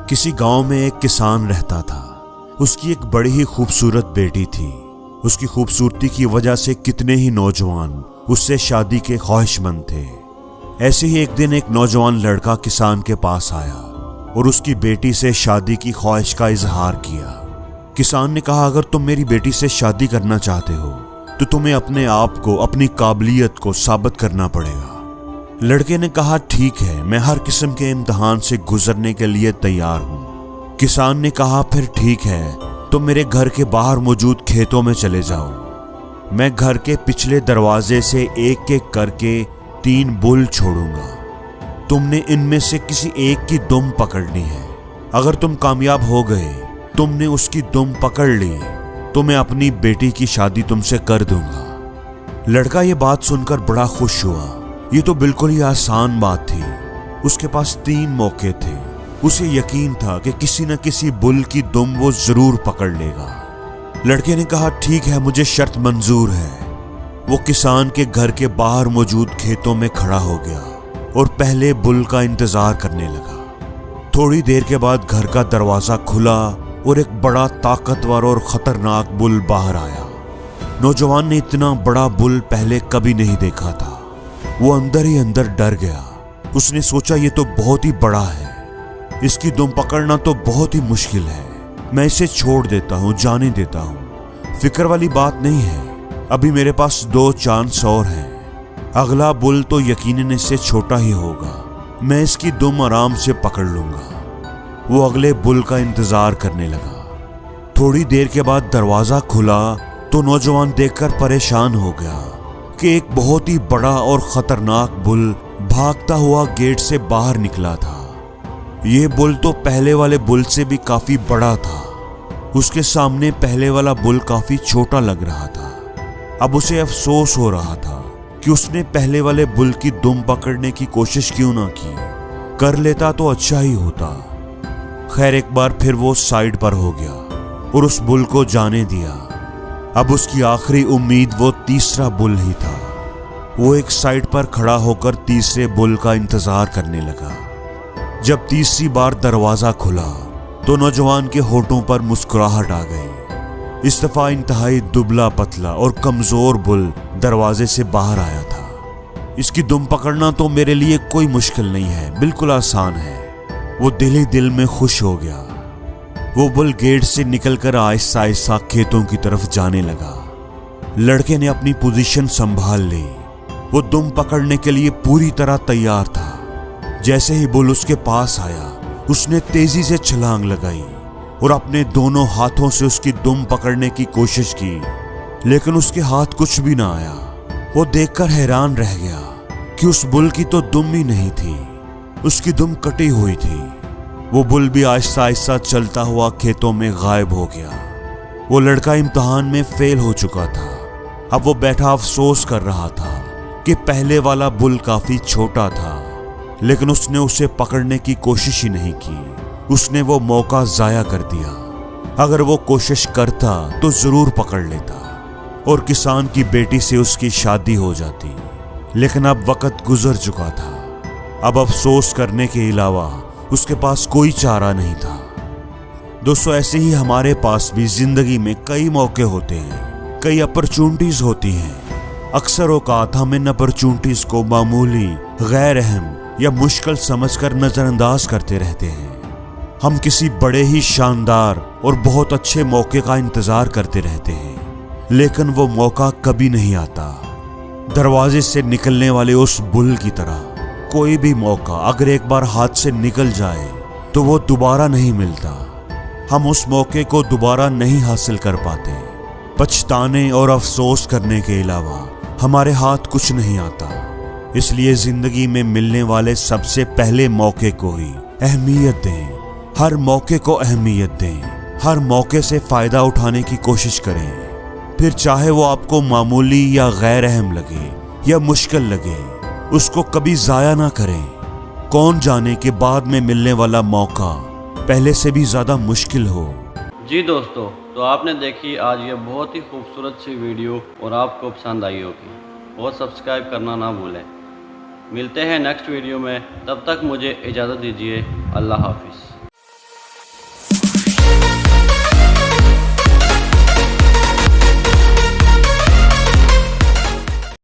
کسی گاؤں میں ایک کسان رہتا تھا۔ اس کی ایک بڑی ہی خوبصورت بیٹی تھی۔ اس کی خوبصورتی کی وجہ سے کتنے ہی نوجوان اس سے شادی کے خواہش مند تھے۔ ایسے ہی ایک دن ایک نوجوان لڑکا کسان کے پاس آیا اور اس کی بیٹی سے شادی کی خواہش کا اظہار کیا۔ کسان نے کہا، اگر تم میری بیٹی سے شادی کرنا چاہتے ہو تو تمہیں اپنے آپ کو، اپنی قابلیت کو ثابت کرنا پڑے گا۔ لڑکے نے کہا، ٹھیک ہے، میں ہر قسم کے امتحان سے گزرنے کے لیے تیار ہوں۔ کسان نے کہا، پھر ٹھیک ہے، تم میرے گھر کے باہر موجود کھیتوں میں چلے جاؤ۔ میں گھر کے پچھلے دروازے سے ایک ایک کر کے 3 بل چھوڑوں گا۔ تم نے ان میں سے کسی ایک کی دم پکڑنی ہے۔ اگر تم کامیاب ہو گئے، تم نے اس کی دم پکڑ لی، تو میں اپنی بیٹی کی شادی تم سے کر دوں گا۔ لڑکا یہ بات سن کر بڑا خوش ہوا۔ یہ تو بالکل ہی آسان بات تھی۔ اس کے پاس 3 موقع تھے۔ اسے یقین تھا کہ کسی نہ کسی بل کی دم وہ ضرور پکڑ لے گا۔ لڑکے نے کہا، ٹھیک ہے، مجھے شرط منظور ہے۔ وہ کسان کے گھر کے باہر موجود کھیتوں میں کھڑا ہو گیا اور پہلے بل کا انتظار کرنے لگا۔ تھوڑی دیر کے بعد گھر کا دروازہ کھلا اور ایک بڑا طاقتور اور خطرناک بل باہر آیا۔ نوجوان نے اتنا بڑا بل پہلے کبھی نہیں دیکھا تھا۔ وہ اندر ہی اندر ڈر گیا۔ اس نے سوچا، یہ تو بہت ہی بڑا ہے، اس کی دم پکڑنا تو بہت ہی مشکل ہے۔ میں اسے چھوڑ دیتا ہوں، جانے دیتا ہوں۔ فکر والی بات نہیں ہے، ابھی میرے پاس 2 چانس اور ہیں۔ اگلا بل تو یقیناً اس سے چھوٹا ہی ہوگا، میں اس کی دم آرام سے پکڑ لوں گا۔ وہ اگلے بل کا انتظار کرنے لگا۔ تھوڑی دیر کے بعد دروازہ کھلا تو نوجوان دیکھ کر پریشان ہو گیا کہ ایک بہت ہی بڑا اور خطرناک بل بھاگتا ہوا گیٹ سے باہر نکلا تھا۔ یہ بل تو پہلے والے بل سے بھی کافی بڑا تھا۔ اس کے سامنے پہلے والا بل کافی چھوٹا لگ رہا تھا۔ اب اسے افسوس ہو رہا تھا کہ اس نے پہلے والے بل کی دم پکڑنے کی کوشش کیوں نہ کی، کر لیتا تو اچھا ہی ہوتا۔ خیر، ایک بار پھر وہ سائیڈ پر ہو گیا اور اس بل کو جانے دیا۔ اب اس کی آخری امید وہ تیسرا بل ہی تھا۔ وہ ایک سائیڈ پر کھڑا ہو کر تیسرے بل کا انتظار کرنے لگا۔ جب تیسری بار دروازہ کھلا تو نوجوان کے ہونٹوں پر مسکراہٹ آ گئی۔ اس دفعہ انتہائی دبلا پتلا اور کمزور بل دروازے سے باہر آیا تھا۔ اس کی دم پکڑنا تو میرے لیے کوئی مشکل نہیں ہے، بالکل آسان ہے۔ وہ دل ہی دل میں خوش ہو گیا۔ وہ بل گیٹ سے نکل کر آہستہ آہستہ کھیتوں کی طرف جانے لگا۔ لڑکے نے اپنی پوزیشن سنبھال لی۔ وہ دم پکڑنے کے لیے پوری طرح تیار تھا۔ جیسے ہی بل اس کے پاس آیا، اس نے تیزی سے چھلانگ لگائی اور اپنے دونوں ہاتھوں سے اس کی دم پکڑنے کی کوشش کی، لیکن اس کے ہاتھ کچھ بھی نہ آیا۔ وہ دیکھ کر حیران رہ گیا کہ اس بل کی تو دم ہی نہیں تھی، اس کی دم کٹی ہوئی تھی۔ وہ بل بھی آہستہ آہستہ چلتا ہوا کھیتوں میں غائب ہو گیا۔ وہ لڑکا امتحان میں فیل ہو چکا تھا۔ اب وہ بیٹھا افسوس کر رہا تھا کہ پہلے والا بل کافی چھوٹا تھا، لیکن اس نے اسے پکڑنے کی کوشش ہی نہیں کی۔ اس نے وہ موقع ضائع کر دیا۔ اگر وہ کوشش کرتا تو ضرور پکڑ لیتا اور کسان کی بیٹی سے اس کی شادی ہو جاتی، لیکن اب وقت گزر چکا تھا۔ اب افسوس کرنے کے علاوہ اس کے پاس کوئی چارہ نہیں تھا۔ دوستو، ایسے ہی ہمارے پاس بھی زندگی میں کئی موقع ہوتے ہیں، کئی اپرچونٹیز ہوتی ہیں۔ اکثر اوقات ہم ان اپرچونٹیز کو معمولی، غیر اہم یا مشکل سمجھ کر نظر انداز کرتے رہتے ہیں۔ ہم کسی بڑے ہی شاندار اور بہت اچھے موقع کا انتظار کرتے رہتے ہیں، لیکن وہ موقع کبھی نہیں آتا۔ دروازے سے نکلنے والے اس بل کی طرح کوئی بھی موقع اگر ایک بار ہاتھ سے نکل جائے تو وہ دوبارہ نہیں ملتا۔ ہم اس موقع کو دوبارہ نہیں حاصل کر پاتے۔ پچھتانے اور افسوس کرنے کے علاوہ ہمارے ہاتھ کچھ نہیں آتا۔ اس لیے زندگی میں ملنے والے سب سے پہلے موقع کو ہی اہمیت دیں۔ ہر موقع کو اہمیت دیں۔ ہر موقع سے فائدہ اٹھانے کی کوشش کریں، پھر چاہے وہ آپ کو معمولی یا غیر اہم لگے یا مشکل لگے، اس کو کبھی ضائع نہ کریں۔ کون جانے کہ بعد میں ملنے والا موقع پہلے سے بھی زیادہ مشکل ہو۔ جی دوستو، تو آپ نے دیکھی آج یہ بہت ہی خوبصورت سی ویڈیو اور آپ کو پسند آئی ہوگی، اور سبسکرائب کرنا نہ بھولیں۔ ملتے ہیں نیکسٹ ویڈیو میں، تب تک مجھے اجازت دیجیے۔ اللہ حافظ۔